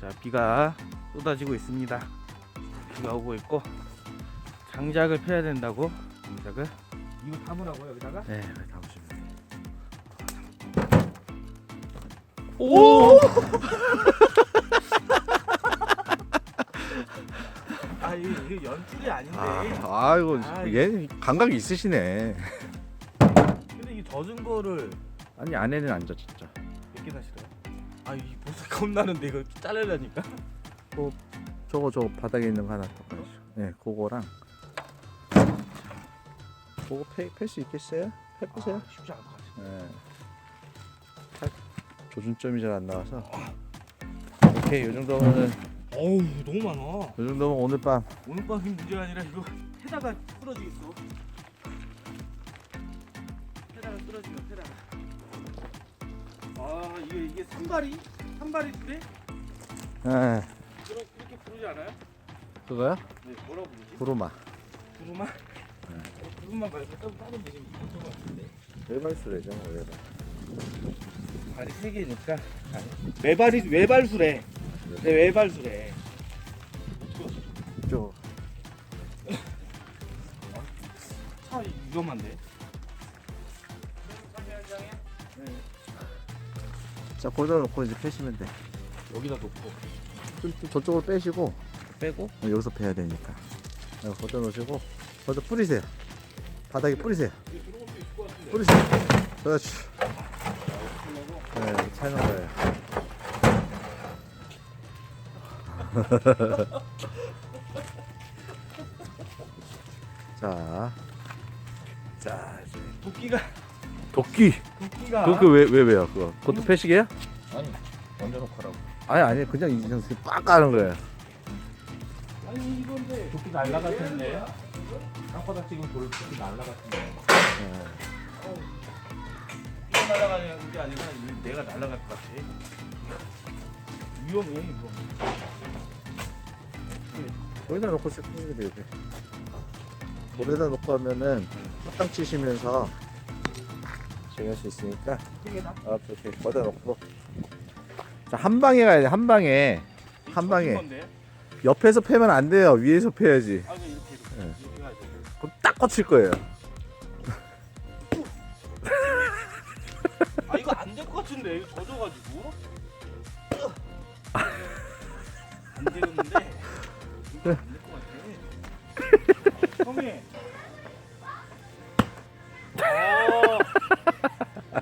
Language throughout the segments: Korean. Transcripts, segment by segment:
자, 비가 쏟아지고 있습니다. 비가 오고 있고 장작을 펴야 된다고. 장작을 이거 담으라고 여기다가? 네, 담으시면 돼요. 오! 아 이거 연출이 아닌데. 아이고 얘 감각이 있으시네. 근데 이 젖은 거를 아니 안에는 안 져 진짜. 몇 개나 싫어요? 아이 보석 겁나는데 이거 자르려니까. 저거 바닥에 있는 거 하나 더 가야죠. 네, 그거랑 그거 팰 수 있겠어요? 해보세요. 아, 쉽지 않을 것 같아. 네. 조준점이 잘 안 나와서. 오케이, 요 정도면은 어우 너무 많아. 요 정도면 오늘 밤. 오늘 밤이 문제가 아니라 이거 해다가 쓰러지겠어. 해다가 쓰러지면 해다가. 아 이게 산발이 둘에 네, 그렇게 부르지 않아요? 그거요? 네 뭐라고 부르지? 부르마. 부르마? 부르마 말고 또 다른 게 좀 있는 것 같은데. 외발수래죠, 외발. 발이 세 개니까 외발이 외발수래. 네 외발수래. 저 차 위험한데. 자, 거기다 놓고 이제 패시면 돼. 여기다 놓고 좀 저쪽으로 빼시고 빼고. 여기서 패야 되니까. 거기다 놓으시고 거기다 뿌리세요. 바닥에 뿌리세요. 들어올 수 있을 것 같은데. 뿌리세요. 그렇지. 네, 차는 거예요. 자, 이제 도끼가 그거 왜요? 그것도 패시게요? 아니 먼저 놓고 하라고. 아니 그냥 이냥 빡 까는 거예요. 아니 이건데 도끼 날라갈 텐데. 땅바닥 지금 돌 도끼 날라갈 텐데. 이거 날라가는 게 아니라 내가 날라갈 것 같아. 위험해 이거. 여기다 놓고 쓰면 돼요. 물에다 놓고 하면은 헛땅 치시면서 진행할 수 있으니까. 이렇게 거기다 놓고. 자, 한 방에 가야 돼. 한 방에. 옆에서 패면 안 돼요. 위에서 패야지. 아 이렇게 네. 이렇게 가야 돼. 그럼 딱 꽂힐 거예요. 아 이거 안 될 것 같은데 이거 젖어가지고. 안 되는데. 이거 안 될 것 같아. 형님.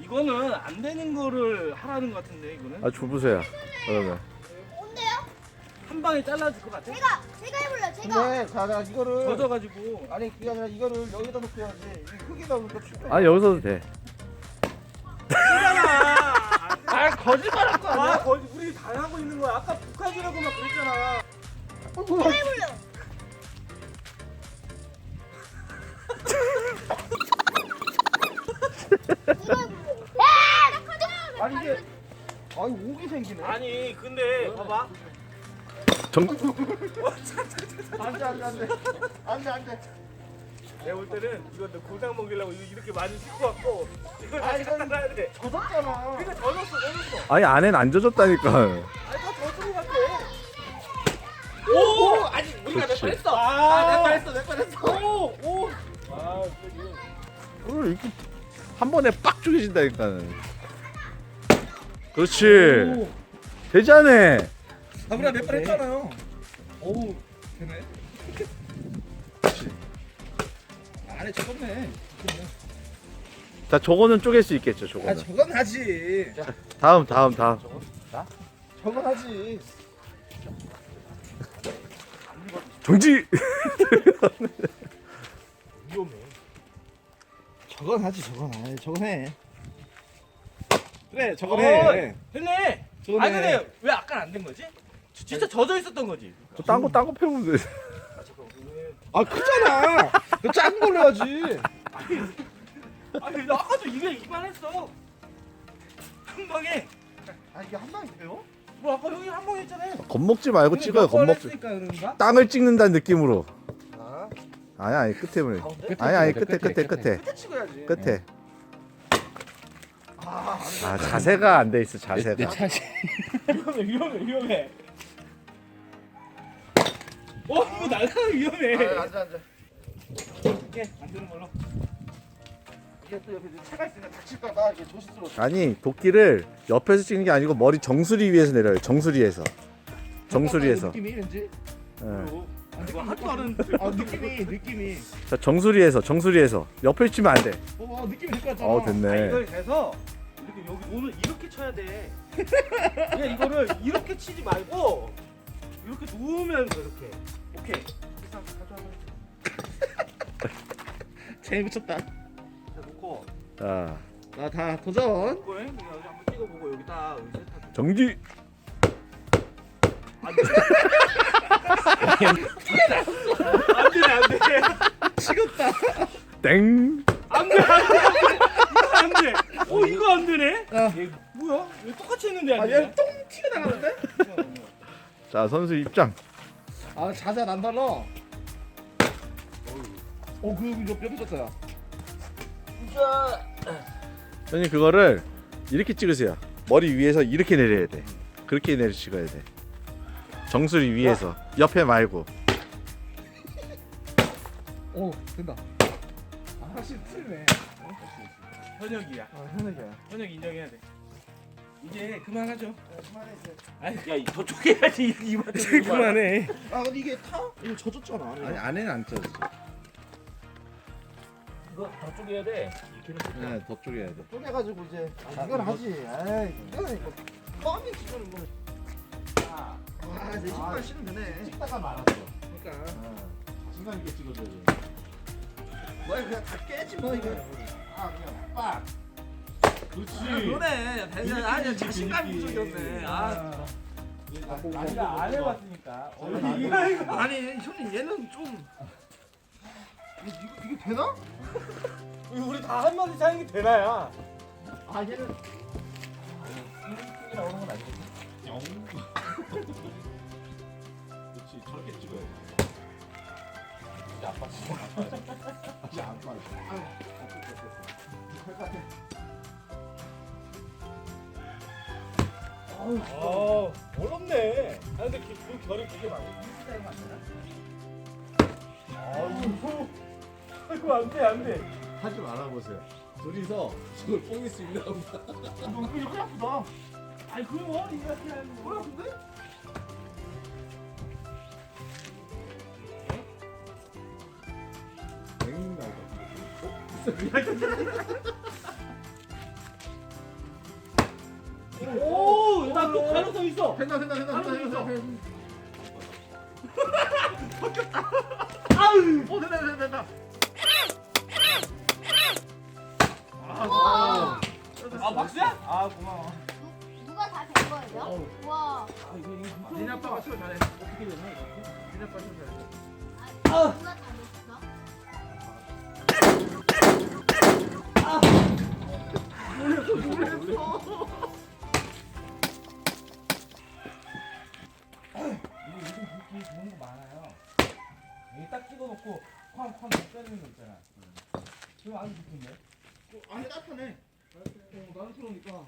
이거는 안 되는 거를 하라는 것 같은데 이거는. 아, 줘보세요. 그러면. 뭔데요? 한 방에 잘라줄 것 같아. 제가 해볼래요. 제가. 근데 자 이거를 젖어가지고. 아니 그게 아니라 이거를 여기다 놓고 해야지. 이 흙에다 놓고 춥다. 아, 여기서도 돼. 아 거짓말한 거 아니야? 우리 다 하고 있는 거야. 아까 북한이라고 막 그랬잖아. 제가 해볼래요. 제가 해볼래요. 아니 이게 아니 옥이 생기네. 아니 근데 봐봐. 안돼. 내가 볼 때는 이거 너 골당 먹이려고 이렇게 많이 싣고 왔고 이걸 다시 이건- 갖다 놔야 돼. 젖었잖아. 그러니까 젖었어. 아니, 안에는 안 젖었다니까. 아니 다 젖은 것 같아. 오! 아니 우리가 그렇지. 내 뻔했어. 내 뻔했어. 오! 그걸 이렇게 한 번에 빡 죽여진다니까는. 그렇지. 되잖아. 우리가 내 뻔했잖아요. 오 되네. 안에 젖었네. 자, 저거는 쪼갤 수 있겠죠, 아 저거는. 저건 하지. 다음. 저건 하지. 정지. 위험해. 저건 하지 저건. 아이 저건 해. 그래 저건 어, 해. 됐네. 저건 아니 해. 근데 왜 아까 안 된 거지? 진짜 젖어 있었던 거지. 딴 거 패면 돼. 아 크잖아. 너 작은 걸로 해야지. 아니 나 아까도 이게 이만했어. 한 방에. 아 이게 한 방이 돼요? 뭐 아까 형이 한 방 했잖아요. 겁먹지 말고 찍어요, 겁먹지. 했으니까 그런가? 땅을 찍는다는 느낌으로. 아 아니, 끝에 보내. 가운데? 아니, 끝에. 끝에 찍어야지. 끝에. 아, 자세가 안 돼 있어, 자세가. 위험해. 이거 날라가면 위험해. 앉아. 오케이, 안 되는 걸로. 이게 또 옆에 차가 있으니까 다칠까봐 이게 조심스러워. 아니 도끼를 옆에서 찍는 게 아니고 머리 정수리 위에서 내려요. 정수리에서. 정수리에서. 느낌이 왠지. 예. 이거 할 줄 아는데. 느낌이. 자 정수리에서 옆에 치면 안 돼. 느낌이 될것 같잖아. 됐네. 이걸 해서 이렇게 여기 오늘 이렇게 쳐야 돼. 그냥 이거를 이렇게 치지 말고 이렇게 누우면서 이렇게. 오케이. 재미 붙였다. 자 놓고 자 나 다 도전. 놓고 여기 한번 찍어보고 여기다 세탁. 정지. 안 돼. 식었다. 땡. 안 돼. 이거 안 돼. 이거 안 되네. 아. 얘 뭐야? 왜 똑같이 했는데 안 돼? 얘는 똥 튀어 나가는데? 자 선수 입장. 자세 난 달라. 그 옆에 쳤어요. 선생님 그거를 이렇게 찍으세요. 머리 위에서 이렇게 내려야 돼. 그렇게 내려 찍어야 돼. 정수리 위에서 옆에 말고. 된다. 확실히 틀리네. 현역이야. 현욱이야. 현역 인정해야 돼. 이제 그만하죠. 그만해 이제. 아니, 야, 저쪽에 해야지. 이제 그만해. 근데 이게 타? 이거 젖었잖아. 아니 안에는 안 쪄졌어. 이거 저쪽에 해야 돼. 이렇게 네, 더 쪼개야 돼. 쪼개가지고 이제 이건 하지. 이거는 이거 뻥이 지금 뭐. 내 신발 신으면 되네. 찍다가 말았어. 그러니까. 자신감 있게 찍어줘야 돼. 뭐야 그냥 다 깨지 뭐 이거. 그냥 빡. 그렇지. 그러네. 대전 아니야 자신감이 부족했네. 아니가 안 해봤으니까. 아니 형님 얘는 좀. 이게 되나? 우리 다 한마디 사는 게 되나야? 얘는. 나오는 건 아니겠지? 그렇지. 저렇게 찍어야 돼. 이제 안 빠져. 이제 안 빠져. 어렵네. 근데 그 결이 되게 많아. 아이고 안 돼. 하지 말아보세요. 둘이서 저걸 뽕일 수 있나 보다. 너 이거 아프다. 아니 그럼 이렇게 하는 거. 아픈데? 오, 나또 가능성 있어. 된다. 아우. 된다. 우와. 박수야? 고마워. 누가 다 된 거예요? 와. 니네 아빠가 치워 잘해. 어떻게 되나 이거? 니네 아빠 치워 잘해. 누가 다 됐어? 이거 요즘 붓기 좋은 거 많아요. 여기 딱 찍어놓고 쾅쾅 때리는 거 있잖아. 그거 아주 좋던데. 안에 따뜻하네. 나는 들어오니까.